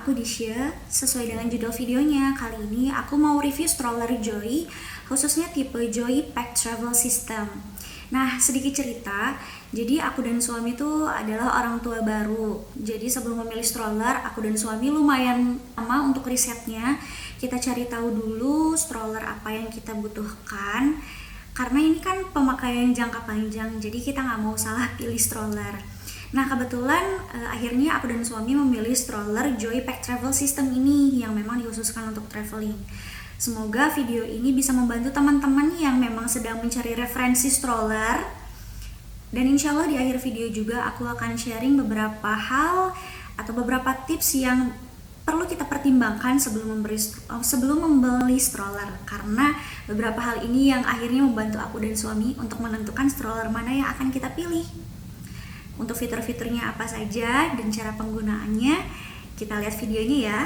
aku Disha. Sesuai dengan judul videonya, kali ini aku mau review stroller Joy, khususnya tipe Joy Pack Travel System. Nah, sedikit cerita, jadi aku dan suami tuh adalah orang tua baru. Jadi sebelum memilih stroller, aku dan suami lumayan lama untuk risetnya. Kita cari tahu dulu stroller apa yang kita butuhkan, karena ini kan pemakaian jangka panjang, jadi kita nggak mau salah pilih stroller. Nah, kebetulan akhirnya aku dan suami memilih stroller Joy Pack Travel System ini yang memang dikhususkan untuk traveling. Semoga video ini bisa membantu teman-teman yang memang sedang mencari referensi stroller. Dan insya Allah di akhir video juga aku akan sharing beberapa hal atau beberapa tips yang perlu kita pertimbangkan sebelum membeli stroller, karena beberapa hal ini yang akhirnya membantu aku dan suami untuk menentukan stroller mana yang akan kita pilih. Untuk fitur-fiturnya apa saja dan cara penggunaannya, kita lihat videonya ya.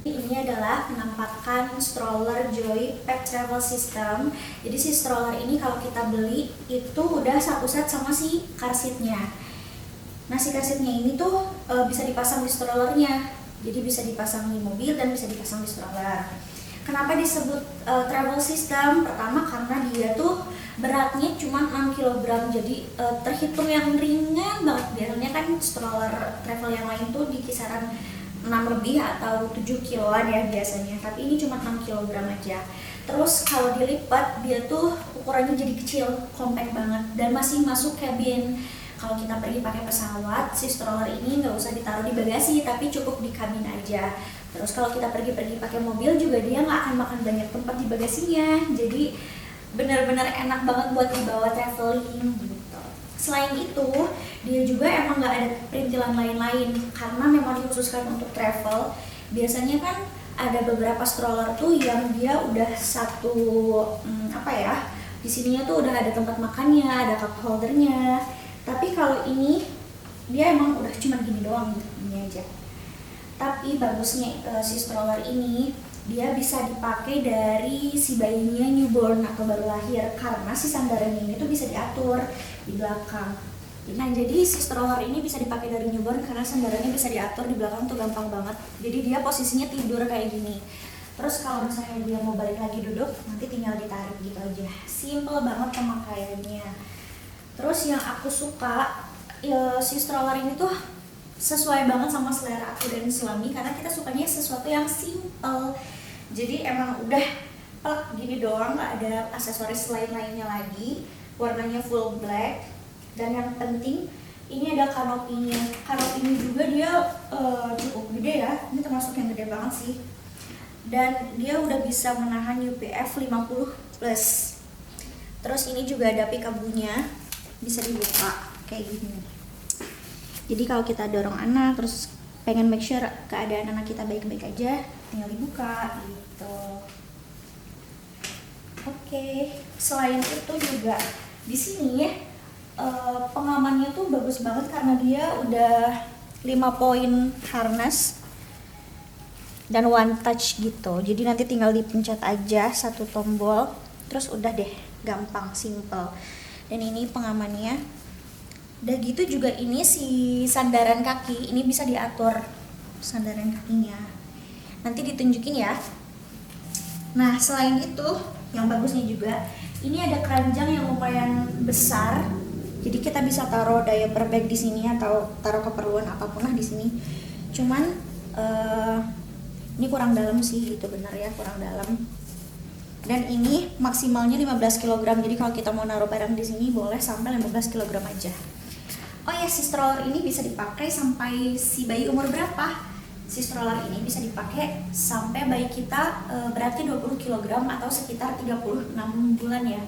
Ini adalah penampakan stroller Joy Pack Travel System. Jadi si stroller ini kalau kita beli itu udah satu set sama si car seatnya. Nah, si car seatnya ini tuh bisa dipasang di strollernya. Jadi bisa dipasang di mobil dan bisa dipasang di stroller. Kenapa disebut travel system? Pertama karena dia tuh beratnya cuma 6 kg, jadi terhitung yang ringan banget. Biasanya kan stroller travel yang lain tuh di kisaran 6 lebih atau 7 kiloan ya biasanya, tapi ini cuma 6 kg aja. Terus kalau dilipat dia tuh ukurannya jadi kecil, compact banget, dan masih masuk kabin. Kalau kita pergi pakai pesawat, si stroller ini nggak usah ditaruh di bagasi, tapi cukup di kabin aja. Terus kalau kita pergi pakai mobil juga dia nggak akan makan banyak tempat di bagasinya, jadi benar-benar enak banget buat dibawa traveling gitu. Selain itu, dia juga emang nggak ada perintilan lain-lain karena memang dikhususkan untuk travel. Biasanya kan ada beberapa stroller tuh yang dia udah satu di sininya tuh udah ada tempat makannya, ada cup holdernya. Tapi kalau ini dia emang udah cuma gini doang gitu, gini aja. Tapi bagusnya si stroller ini dia bisa dipakai dari si bayinya newborn atau baru lahir, karena si sandarannya ini tuh bisa diatur di belakang. Nah, jadi si stroller ini bisa dipakai dari newborn karena sandarannya bisa diatur di belakang tuh gampang banget. Jadi dia posisinya tidur kayak gini. Terus kalau misalnya dia mau balik lagi duduk, nanti tinggal ditarik gitu aja. Simple banget pemakaiannya. Terus yang aku suka si stroller ini tuh sesuai banget sama selera aku dan suami, karena kita sukanya sesuatu yang simple. Jadi emang udah plug gini doang, gak ada aksesoris lain-lainnya lagi. Warnanya full black, dan yang penting ini ada kanopinya. Kanopinya juga dia cukup gede ya, ini termasuk yang gede banget sih. Dan dia udah bisa menahan UPF 50+. Terus ini juga ada pickup-nya, bisa dibuka kayak gini. Jadi kalau kita dorong anak, terus pengen make sure keadaan anak kita baik-baik aja, tinggal dibuka gitu. Oke. Selain itu juga di sini pengamannya tuh bagus banget karena dia udah 5 poin harness dan one touch gitu. Jadi nanti tinggal dipencet aja satu tombol, terus udah deh, gampang, simple. Dan ini pengamannya. Udah gitu juga ini si sandaran kaki, ini bisa diatur sandaran kakinya. Nanti ditunjukin ya. Nah, selain itu yang bagusnya juga, ini ada keranjang yang lumayan besar. Jadi kita bisa taruh diaper bag di sini atau taruh keperluan apapun lah di sini. Cuman ini kurang dalam sih, gitu benar ya, kurang dalam. Dan ini maksimalnya 15 kg. Jadi kalau kita mau naruh barang di sini boleh sampai 15 kg aja. Oh ya, si stroller ini bisa dipakai sampai si bayi umur berapa? Si stroller ini bisa dipakai sampai bayi kita beratnya 20 kg atau sekitar 36 bulan ya.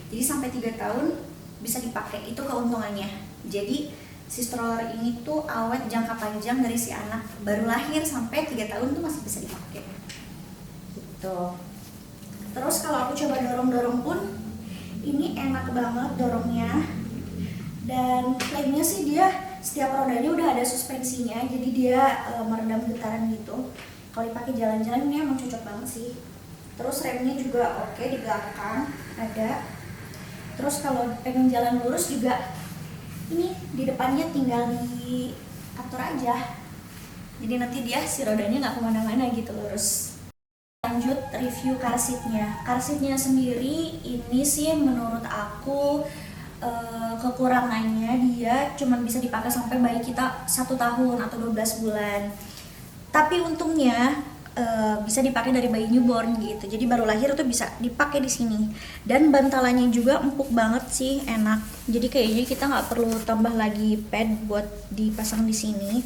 Jadi sampai 3 tahun bisa dipakai, itu keuntungannya. Jadi si stroller ini tuh awet jangka panjang dari si anak baru lahir sampai 3 tahun tuh masih bisa dipakai. Gitu. Terus kalau aku coba dorong-dorong pun ini enak banget dorongnya. Dan klaimnya sih dia setiap rodanya udah ada suspensinya, jadi dia meredam getaran gitu. Kalau dipakai jalan-jalan ini emang cocok banget sih. Terus remnya juga oke, di belakang ada. Terus kalau pengen jalan lurus juga, ini di depannya tinggal diatur aja. Jadi nanti dia si rodanya nggak kemana-mana gitu, lurus. Lanjut review car seatnya. Car seatnya sendiri ini sih menurut aku kekurangannya dia cuma bisa dipakai sampai bayi kita 1 tahun atau 12 bulan. Tapi untungnya bisa dipakai dari bayi newborn gitu. Jadi baru lahir tuh bisa dipakai di sini. Dan bantalannya juga empuk banget sih, enak. Jadi kayaknya kita nggak perlu tambah lagi pad buat dipasang di sini.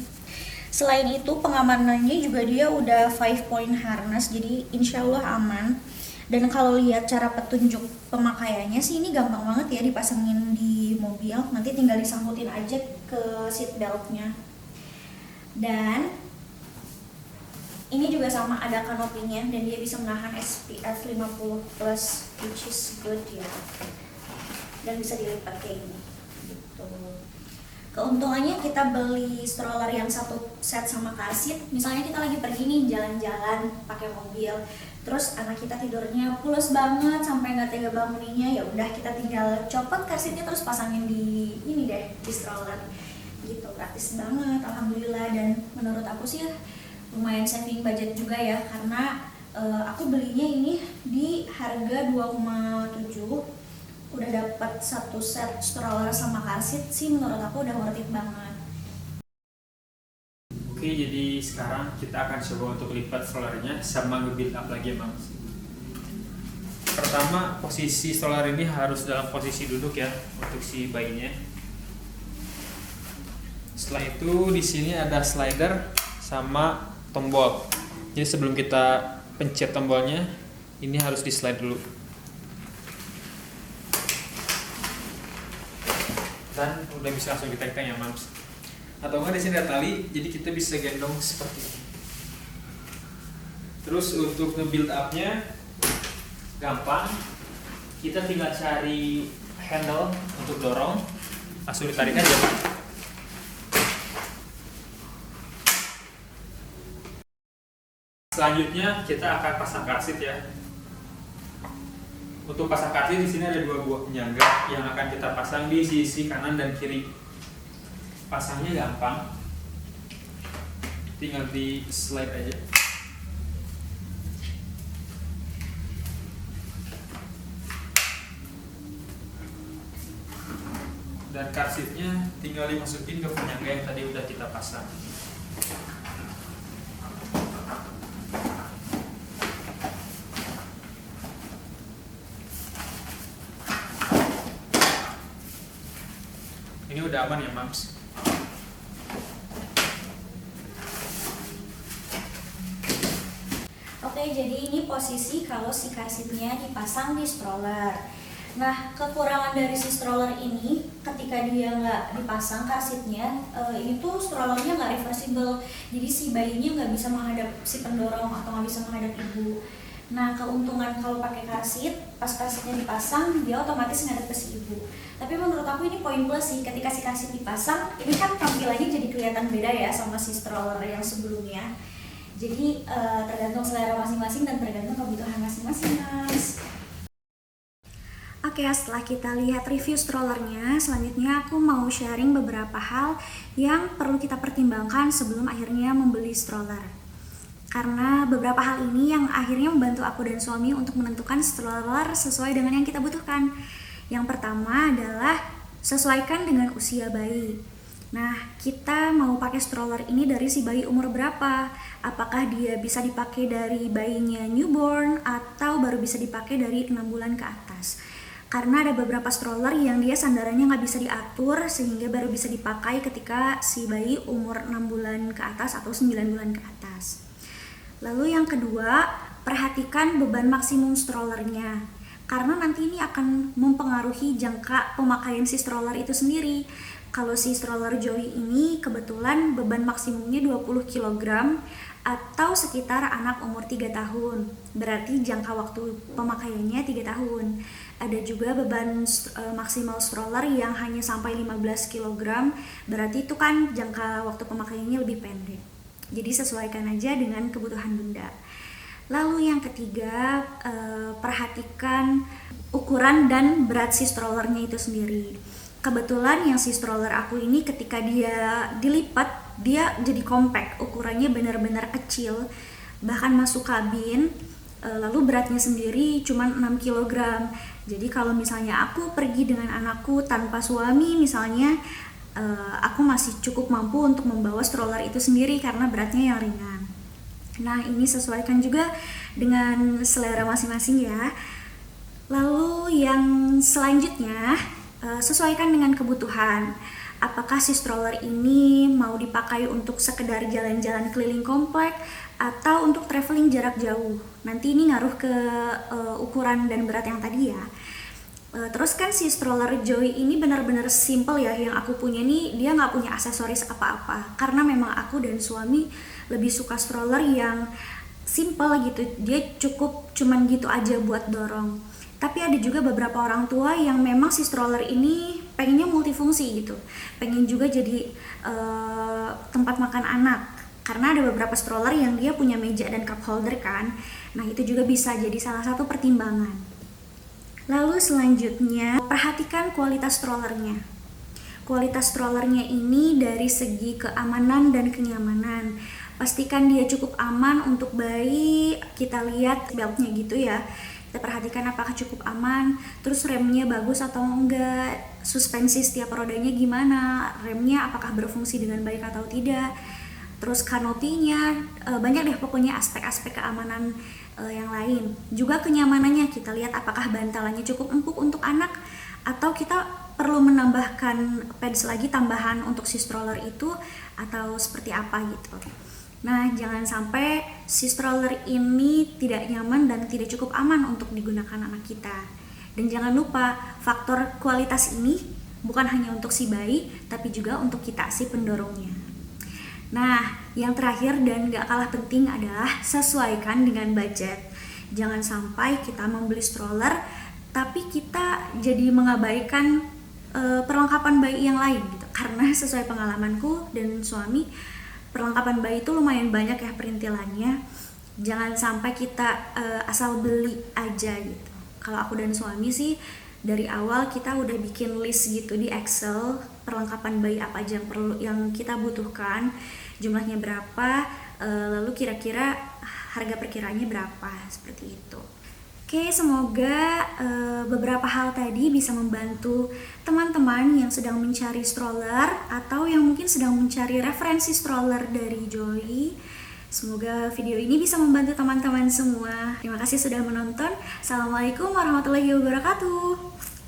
Selain itu pengamanannya juga dia udah 5-point harness, jadi insya Allah aman. Dan kalau lihat cara petunjuk pemakaiannya sih ini gampang banget ya dipasangin di mobil. Nanti tinggal disangkutin aja ke seat beltnya. Dan ini juga sama, ada kanopinya dan dia bisa menahan SPF 50+, which is good ya. Dan bisa dilipat kayak gini gitu. Keuntungannya kita beli stroller yang satu set sama car seat. Misalnya kita lagi pergi nih jalan-jalan pakai mobil, terus anak kita tidurnya pules banget sampai nggak tega banguninnya, ya udah kita tinggal copot car seatnya terus pasangin di ini deh, di stroller gitu. Praktis banget alhamdulillah. Dan menurut aku sih lumayan saving budget juga ya, karena aku belinya ini di harga 2,7, udah dapat satu set stroller sama car seat sih, menurut aku udah worth it banget. Oke, jadi sekarang kita akan coba untuk lipat strollernya sama nge-build up lagi ya, Bang. Pertama, posisi stroller ini harus dalam posisi duduk ya untuk si bayinya. Setelah itu di sini ada slider sama tombol. Jadi sebelum kita pencet tombolnya, ini harus di slide dulu. Dan udah bisa langsung diteng-teng ya, Mams. Atau enggak di sini ada tali, jadi kita bisa gendong seperti ini. Terus untuk nge-build up-nya gampang. Kita tinggal cari handle untuk dorong, langsung ditarik aja. Selanjutnya kita akan pasang car seat ya. Untuk pasang car seat di sini ada 2 buah penyangga yang akan kita pasang di sisi kanan dan kiri. Pasangnya gampang, tinggal di slide aja. Dan car seatnya tinggal dimasukin ke penyangga yang tadi udah kita pasang. Ini udah aman ya, Mams. Oke, jadi ini posisi kalau si car seatnya dipasang di stroller. Nah, kekurangan dari si stroller ini ketika dia nggak dipasang car seatnya, ini tuh strollernya nggak reversible. Jadi si bayinya nggak bisa menghadap si pendorong atau nggak bisa menghadap ibu. Nah, keuntungan kalau pakai car seat, pas car seatnya dipasang, dia otomatis ngadep ke si ibu. Tapi menurut aku ini poin plus sih, ketika si car seat dipasang, ini kan tampilannya jadi kelihatan beda ya sama si stroller yang sebelumnya. Jadi tergantung selera masing-masing dan tergantung kebutuhan masing-masing, Mas. Oke, setelah kita lihat review strollernya, selanjutnya aku mau sharing beberapa hal yang perlu kita pertimbangkan sebelum akhirnya membeli stroller. Karena beberapa hal ini yang akhirnya membantu aku dan suami untuk menentukan stroller sesuai dengan yang kita butuhkan. Yang pertama adalah sesuaikan dengan usia bayi. Nah, kita mau pakai stroller ini dari si bayi umur berapa? Apakah dia bisa dipakai dari bayinya newborn atau baru bisa dipakai dari 6 bulan ke atas? Karena ada beberapa stroller yang dia sandarannya nggak bisa diatur sehingga baru bisa dipakai ketika si bayi umur 6 bulan ke atas atau 9 bulan ke atas. Lalu yang kedua, perhatikan beban maksimum strollernya. Karena nanti ini akan mempengaruhi jangka pemakaian si stroller itu sendiri. Kalau si stroller Joy ini kebetulan beban maksimumnya 20 kg atau sekitar anak umur 3 tahun. Berarti jangka waktu pemakaiannya 3 tahun. Ada juga beban maksimal stroller yang hanya sampai 15 kg. Berarti itu kan jangka waktu pemakaiannya lebih pendek. Jadi sesuaikan aja dengan kebutuhan bunda. Lalu yang ketiga, perhatikan ukuran dan berat si strollernya itu sendiri. Kebetulan yang si stroller aku ini ketika dia dilipat dia jadi compact, ukurannya benar-benar kecil, bahkan masuk kabin. Lalu beratnya sendiri cuma 6 kg. Jadi kalau misalnya aku pergi dengan anakku tanpa suami misalnya, aku masih cukup mampu untuk membawa stroller itu sendiri karena beratnya yang ringan. Nah, ini sesuaikan juga dengan selera masing-masing ya. Lalu yang selanjutnya, sesuaikan dengan kebutuhan. Apakah si stroller ini mau dipakai untuk sekedar jalan-jalan keliling komplek atau untuk traveling jarak jauh? Nanti ini ngaruh ke ukuran dan berat yang tadi ya. Terus kan si stroller Joy ini benar-benar simple ya, yang aku punya nih dia nggak punya aksesoris apa-apa karena memang aku dan suami lebih suka stroller yang simple gitu, dia cuman gitu aja buat dorong. Tapi ada juga beberapa orang tua yang memang si stroller ini pengennya multifungsi gitu, pengen juga jadi tempat makan anak karena ada beberapa stroller yang dia punya meja dan cup holder kan. Nah, itu juga bisa jadi salah satu pertimbangan. Lalu selanjutnya, perhatikan kualitas strollernya. Kualitas strollernya ini dari segi keamanan dan kenyamanan. Pastikan dia cukup aman untuk bayi. Kita lihat beltnya gitu ya. Kita perhatikan apakah cukup aman. Terus remnya bagus atau enggak. Suspensi setiap rodanya gimana. Remnya apakah berfungsi dengan baik atau tidak. Terus kanopinya, banyak deh pokoknya aspek-aspek keamanan yang lain. Juga kenyamanannya, kita lihat apakah bantalannya cukup empuk untuk anak atau kita perlu menambahkan pads lagi tambahan untuk si stroller itu atau seperti apa gitu. Nah, jangan sampai si stroller ini tidak nyaman dan tidak cukup aman untuk digunakan anak kita. Dan jangan lupa, faktor kualitas ini bukan hanya untuk si bayi, tapi juga untuk kita si pendorongnya. Nah, yang terakhir dan gak kalah penting adalah sesuaikan dengan budget. Jangan sampai kita membeli stroller, tapi kita jadi mengabaikan perlengkapan bayi yang lain gitu. Karena sesuai pengalamanku dan suami, perlengkapan bayi itu lumayan banyak ya perintilannya. Jangan sampai kita asal beli aja gitu. Kalau aku dan suami sih dari awal kita udah bikin list gitu di Excel, perlengkapan bayi apa aja yang kita butuhkan, jumlahnya berapa, lalu kira-kira harga perkiraannya berapa, seperti itu. Oke, semoga beberapa hal tadi bisa membantu teman-teman yang sedang mencari stroller atau yang mungkin sedang mencari referensi stroller dari Joy. Semoga video ini bisa membantu teman-teman semua. Terima kasih sudah menonton. Assalamualaikum warahmatullahi wabarakatuh.